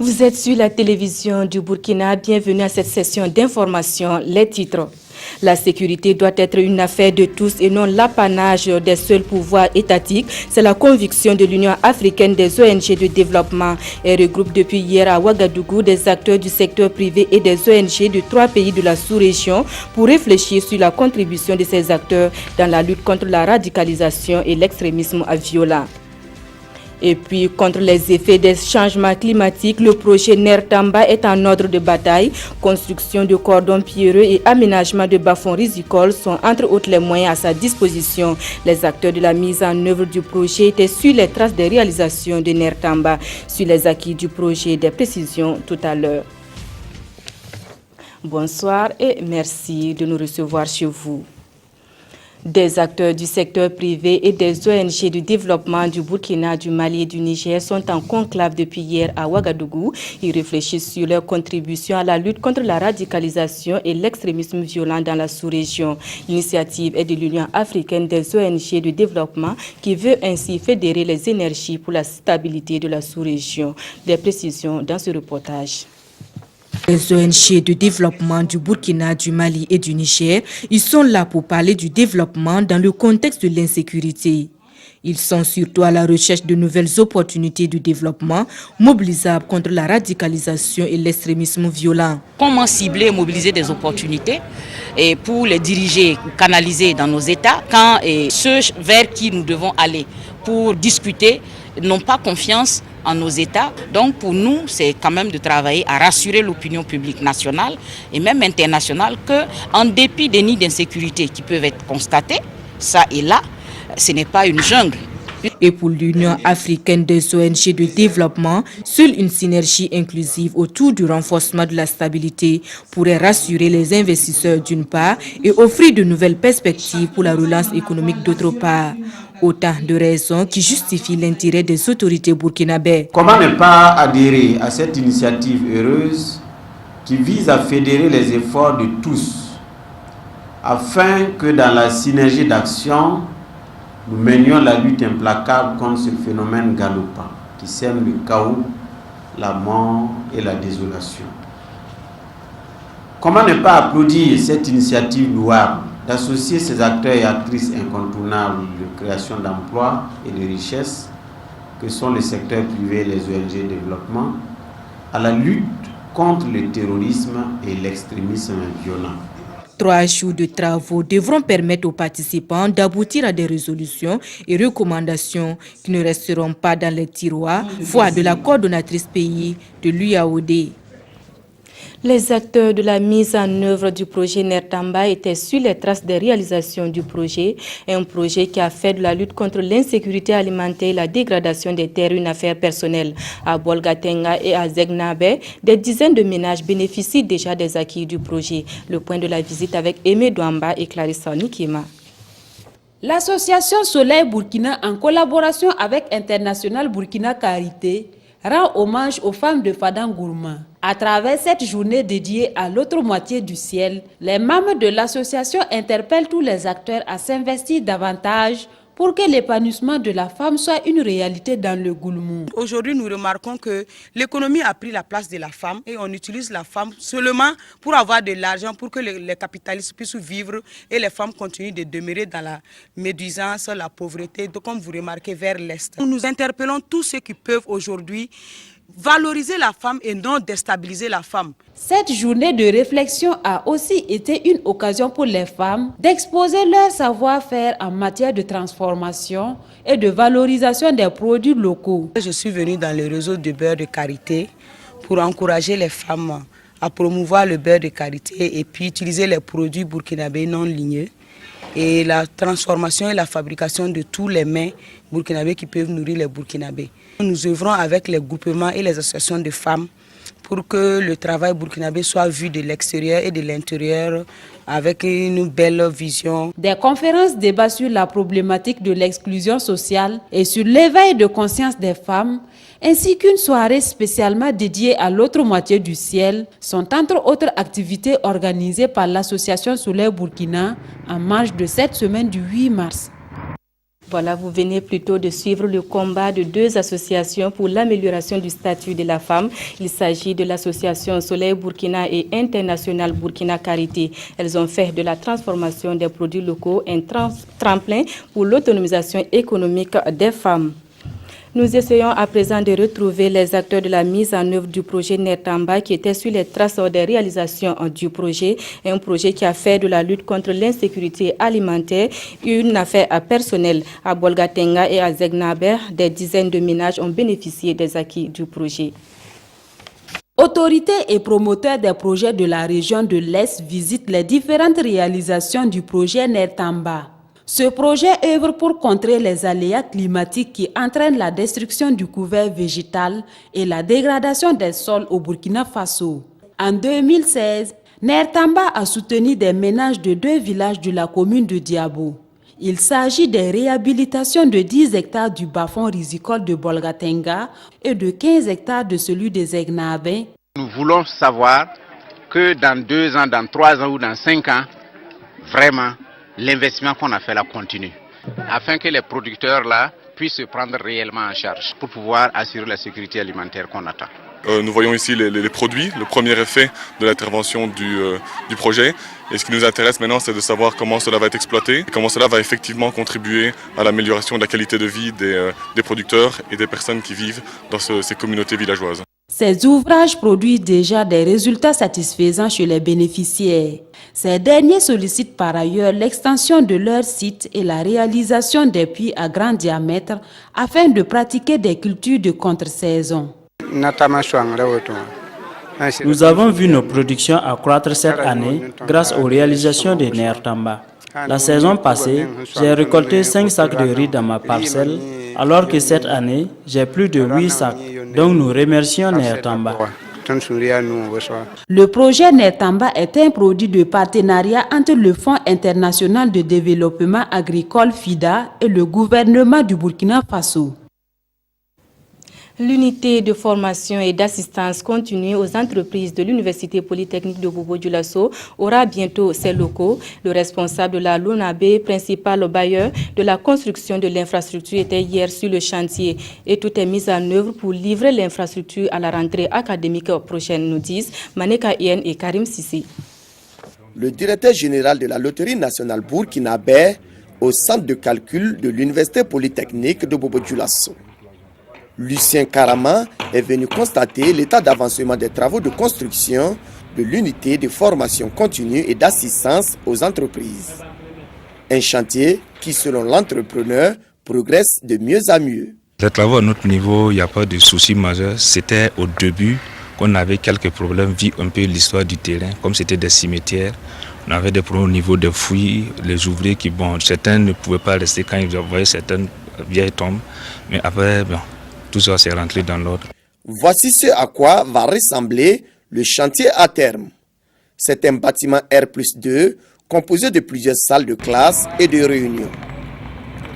Vous êtes sur la télévision du Burkina, bienvenue à cette session d'information. Les titres. La sécurité doit être une affaire de tous et non l'apanage des seuls pouvoirs étatiques. C'est la conviction de l'Union africaine des ONG de développement. Elle regroupe depuis hier à Ouagadougou des acteurs du secteur privé et des ONG de 3 pays de la sous-région pour réfléchir sur la contribution de ces acteurs dans la lutte contre la radicalisation et l'extrémisme violent. Et puis, contre les effets des changements climatiques, le projet Nertamba est en ordre de bataille. Construction de cordons pierreux et aménagement de bas-fonds rizicoles sont entre autres les moyens à sa disposition. Les acteurs de la mise en œuvre du projet étaient sur les traces des réalisations de Nertamba. Sur les acquis du projet, des précisions tout à l'heure. Bonsoir et merci de nous recevoir chez vous. Des acteurs du secteur privé et des ONG du développement du Burkina, du Mali et du Niger sont en conclave depuis hier à Ouagadougou. Ils réfléchissent sur leur contribution à la lutte contre la radicalisation et l'extrémisme violent dans la sous-région. L'initiative est de l'Union africaine des ONG de développement qui veut ainsi fédérer les énergies pour la stabilité de la sous-région. Des précisions dans ce reportage. Les ONG de développement du Burkina, du Mali et du Niger, ils sont là pour parler du développement dans le contexte de l'insécurité. Ils sont surtout à la recherche de nouvelles opportunités de développement mobilisables contre la radicalisation et l'extrémisme violent. Comment cibler et mobiliser des opportunités et pour les diriger, canaliser dans nos États, quand ceux vers qui nous devons aller pour discuter n'ont pas confiance en nos États. Donc pour nous, c'est quand même de travailler à rassurer l'opinion publique nationale et même internationale qu'en dépit des nids d'insécurité qui peuvent être constatés, ça et là, ce n'est pas une jungle. Et pour l'Union africaine des ONG de développement, seule une synergie inclusive autour du renforcement de la stabilité pourrait rassurer les investisseurs d'une part et offrir de nouvelles perspectives pour la relance économique d'autre part. Autant de raisons qui justifient l'intérêt des autorités burkinabées. Comment ne pas adhérer à cette initiative heureuse qui vise à fédérer les efforts de tous afin que dans la synergie d'action, nous menions la lutte implacable contre ce phénomène galopant qui sème le chaos, la mort et la désolation. Comment ne pas applaudir cette initiative louable d'associer ces acteurs et actrices incontournables de création d'emplois et de richesses que sont les secteurs privés et les ONG de développement à la lutte contre le terrorisme et l'extrémisme violent. 3 jours de travaux devront permettre aux participants d'aboutir à des résolutions et recommandations qui ne resteront pas dans les tiroirs, voix de la coordonnatrice pays de l'UAOD. Les acteurs de la mise en œuvre du projet Nertamba étaient sur les traces des réalisations du projet, un projet qui a fait de la lutte contre l'insécurité alimentaire et la dégradation des terres une affaire personnelle. À Bolgatenga et à Zegnabe, des dizaines de ménages bénéficient déjà des acquis du projet. Le point de la visite avec Aimé Douamba et Clarissa Nikima. L'association Soleil Burkina, en collaboration avec International Burkina Carité, rend hommage aux femmes de Fadangourma. À travers cette journée dédiée à l'autre moitié du ciel, les membres de l'association interpellent tous les acteurs à s'investir davantage pour que l'épanouissement de la femme soit une réalité dans le Goulmou. Aujourd'hui, nous remarquons que l'économie a pris la place de la femme et on utilise la femme seulement pour avoir de l'argent, pour que les capitalistes puissent vivre et les femmes continuent de demeurer dans la médisance, la pauvreté, donc, comme vous remarquez, vers l'Est. Nous interpellons tous ceux qui peuvent aujourd'hui valoriser la femme et non déstabiliser la femme. Cette journée de réflexion a aussi été une occasion pour les femmes d'exposer leur savoir-faire en matière de transformation et de valorisation des produits locaux. Je suis venue dans le réseau de beurre de karité pour encourager les femmes à promouvoir le beurre de karité et puis utiliser les produits burkinabés non ligneux et la transformation et la fabrication de tous les mets burkinabés qui peuvent nourrir les burkinabés. Nous œuvrons avec les groupements et les associations de femmes pour que le travail burkinabé soit vu de l'extérieur et de l'intérieur avec une belle vision. Des conférences débat sur la problématique de l'exclusion sociale et sur l'éveil de conscience des femmes, ainsi qu'une soirée spécialement dédiée à l'autre moitié du ciel, sont entre autres activités organisées par l'association Soleil Burkina en marge de cette semaine du 8 mars. Voilà, vous venez plutôt de suivre le combat de deux associations pour l'amélioration du statut de la femme. Il s'agit de l'association Soleil Burkina et International Burkina Carité. Elles ont fait de la transformation des produits locaux un tremplin pour l'autonomisation économique des femmes. Nous essayons à présent de retrouver les acteurs de la mise en œuvre du projet Nertamba qui était sur les traces des réalisations du projet. Un projet qui a fait de la lutte contre l'insécurité alimentaire une affaire personnelle. À Bolgatenga et à Zegnaber, des dizaines de ménages ont bénéficié des acquis du projet. Autorités et promoteurs des projets de la région de l'Est visitent les différentes réalisations du projet Nertamba. Ce projet œuvre pour contrer les aléas climatiques qui entraînent la destruction du couvert végétal et la dégradation des sols au Burkina Faso. En 2016, Nertamba a soutenu des ménages de 2 villages de la commune de Diabo. Il s'agit des réhabilitations de 10 hectares du bas-fond risicole de Bolgatenga et de 15 hectares de celui des Zegnabe. Nous voulons savoir que dans 2 ans, dans 3 ans ou dans 5 ans, vraiment, l'investissement qu'on a fait là continue, afin que les producteurs là puissent se prendre réellement en charge pour pouvoir assurer la sécurité alimentaire qu'on attend. Nous voyons ici les produits, le premier effet de l'intervention du projet. Et ce qui nous intéresse maintenant, c'est de savoir comment cela va être exploité, et comment cela va effectivement contribuer à l'amélioration de la qualité de vie des producteurs et des personnes qui vivent dans ces communautés villageoises. Ces ouvrages produisent déjà des résultats satisfaisants chez les bénéficiaires. Ces derniers sollicitent par ailleurs l'extension de leur site et la réalisation des puits à grand diamètre afin de pratiquer des cultures de contre-saison. Nous avons vu nos productions accroître cette année grâce aux réalisations de Nertamba. La saison passée, j'ai récolté 5 sacs de riz dans ma parcelle, alors que cette année, j'ai plus de 8 sacs. Donc nous remercions Nertamba. Le projet Nertamba est un produit de partenariat entre le Fonds international de développement agricole FIDA et le gouvernement du Burkina Faso. L'unité de formation et d'assistance continue aux entreprises de l'Université polytechnique de Bobo-Dioulasso aura bientôt ses locaux. Le responsable de la LONAB, principal bailleur de la construction de l'infrastructure, était hier sur le chantier et tout est mis en œuvre pour livrer l'infrastructure à la rentrée académique prochaine, nous disent Maneka Ien et Karim Sissi. Le directeur général de la Loterie nationale burkinabé au centre de calcul de l'Université polytechnique de Bobo-Dioulasso. Lucien Karama est venu constater l'état d'avancement des travaux de construction de l'unité de formation continue et d'assistance aux entreprises. Un chantier qui, selon l'entrepreneur, progresse de mieux à mieux. Les travaux à notre niveau, il n'y a pas de souci majeur. C'était au début qu'on avait quelques problèmes, vu un peu l'histoire du terrain, comme c'était des cimetières. On avait des problèmes au niveau des fouilles, les ouvriers qui, certains ne pouvaient pas rester quand ils voyaient certaines vieilles tombes. Mais après, tout ça s'est rentré dans l'ordre. Voici ce à quoi va ressembler le chantier à terme. C'est un bâtiment R+2 composé de plusieurs salles de classe et de réunion.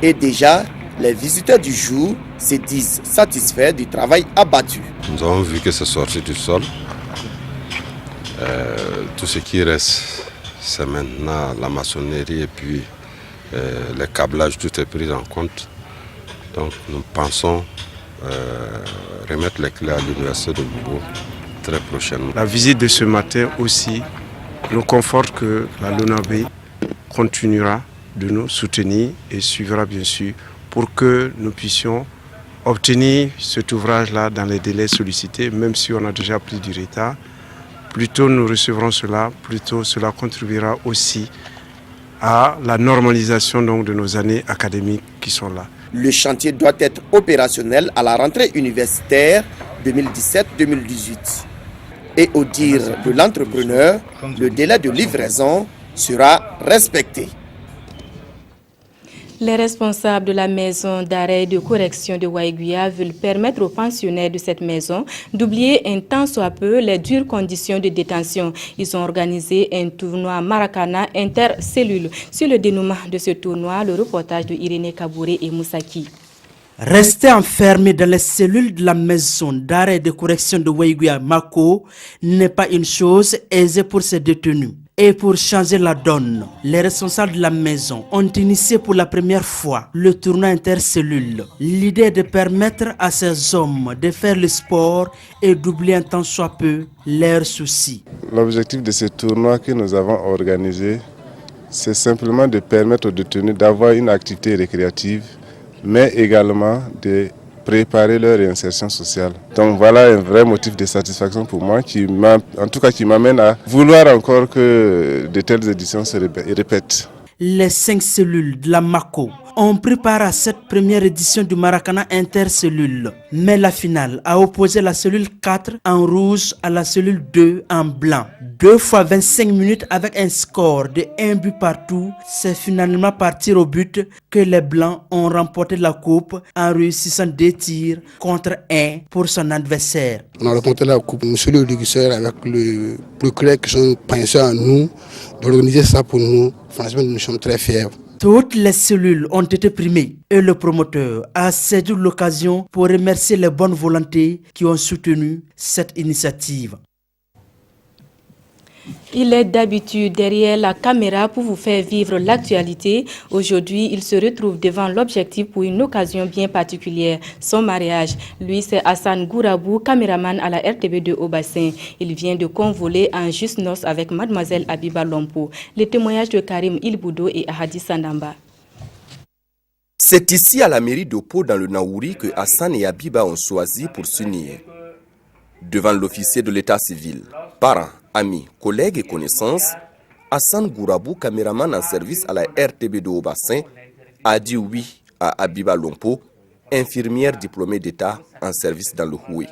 Et déjà, les visiteurs du jour se disent satisfaits du travail abattu. Nous avons vu que c'est sorti du sol. Tout ce qui reste, c'est maintenant la maçonnerie et puis les câblages, tout est pris en compte. Donc nous pensons remettre les clés à l'université de Bobo très prochainement. La visite de ce matin aussi nous conforte que la LONAB continuera de nous soutenir et suivra bien sûr pour que nous puissions obtenir cet ouvrage-là dans les délais sollicités, même si on a déjà pris du retard. Plus tôt nous recevrons cela, plus tôt cela contribuera aussi à la normalisation donc, de nos années académiques qui sont là. Le chantier doit être opérationnel à la rentrée universitaire 2017-2018. Et au dire de l'entrepreneur, le délai de livraison sera respecté. Les responsables de la maison d'arrêt et de correction de Waïguia veulent permettre aux pensionnaires de cette maison d'oublier un tant soit peu les dures conditions de détention. Ils ont organisé un tournoi Maracana intercellule. Sur le dénouement de ce tournoi, le reportage de Irénée Kabouré et Moussaki. Rester enfermé dans les cellules de la maison d'arrêt et de correction de Waïguia Mako n'est pas une chose aisée pour ces détenus. Et pour changer la donne, les responsables de la maison ont initié pour la première fois le tournoi intercellule. L'idée est de permettre à ces hommes de faire le sport et d'oublier un tant soit peu leurs soucis. L'objectif de ce tournoi que nous avons organisé, c'est simplement de permettre aux détenus d'avoir une activité récréative, mais également de préparer leur réinsertion sociale. Donc voilà un vrai motif de satisfaction pour moi, qui m'amène à vouloir encore que de telles éditions se répètent. Les 5 cellules de la MACO ont pris part à cette première édition du Maracana intercellule. Mais la finale a opposé la cellule 4 en rouge à la cellule 2 en blanc. 2 fois 25 minutes avec un score de 1 but partout. C'est finalement partir au but que les Blancs ont remporté la coupe en réussissant 2 tirs contre 1 pour son adversaire. On a remporté la coupe. Monsieur le régisseur avec le procureur qui sont pensés à nous d'organiser ça pour nous. Franchement, nous sommes très fiers. Toutes les cellules ont été primées et le promoteur a saisi l'occasion pour remercier les bonnes volontés qui ont soutenu cette initiative. Il est d'habitude derrière la caméra pour vous faire vivre l'actualité. Aujourd'hui, il se retrouve devant l'objectif pour une occasion bien particulière, son mariage. Lui, c'est Hassan Gourabou, caméraman à la RTB2 au bassin. Il vient de convoler en juste noces avec mademoiselle Abiba Lompo. Les témoignages de Karim Ilboudo et Ahadi Sandamba. C'est ici à la mairie de Pau dans le Naouri que Hassan et Abiba ont choisi pour s'unir. Devant l'officier de l'état civil, parents, amis, collègues et connaissances, Hassan Gourabou, caméraman en service à la RTB2 au bassin, a dit oui à Abiba Lompo, infirmière diplômée d'État en service dans le Houé.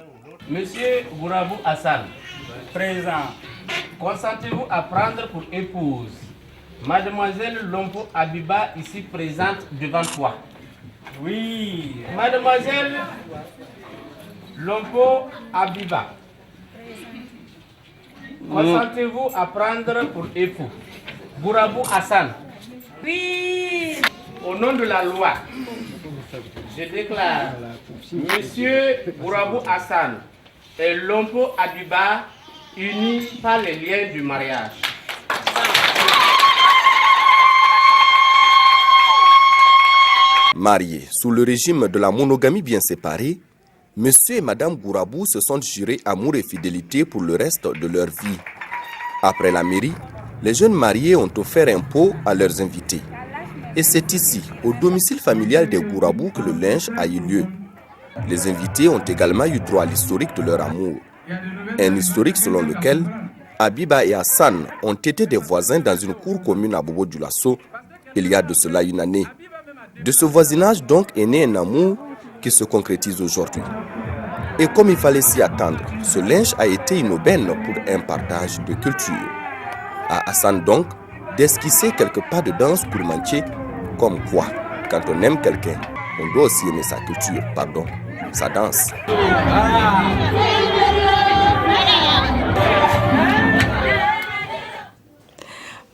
Monsieur Gourabou Hassan, présent, consentez-vous à prendre pour épouse Mademoiselle Lompo Abiba, ici présente devant toi? Oui. Mademoiselle Lompo Abiba, consentez-vous à prendre pour époux Gourabou Hassan? Oui. Au nom de la loi, je déclare Monsieur Gourabou Hassan et Lompo Abiba unis par les liens du mariage. Mariés sous le régime de la monogamie bien séparée, Monsieur et Madame Gourabou se sont jurés amour et fidélité pour le reste de leur vie. Après la mairie, les jeunes mariés ont offert un pot à leurs invités. Et c'est ici, au domicile familial des Gourabou, que le lynche a eu lieu. Les invités ont également eu droit à l'historique de leur amour. Un historique selon lequel Abiba et Hassan ont été des voisins dans une cour commune à Bobo-Dioulasso il y a de cela une année. De ce voisinage donc est né un amour qui se concrétise aujourd'hui. Et comme il fallait s'y attendre, ce lynche a été une aubaine pour un partage de culture. À Hassan donc d'esquisser quelques pas de danse courmantier, comme quoi, quand on aime quelqu'un, on doit aussi aimer sa culture, sa danse.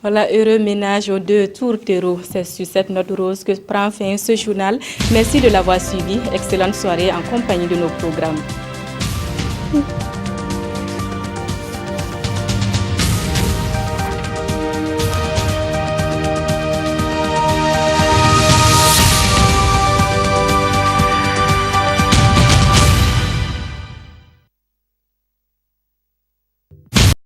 Voilà, heureux ménage aux 2 tourtereaux. C'est sur cette note rose que prend fin ce journal. Merci de l'avoir suivi. Excellente soirée en compagnie de nos programmes.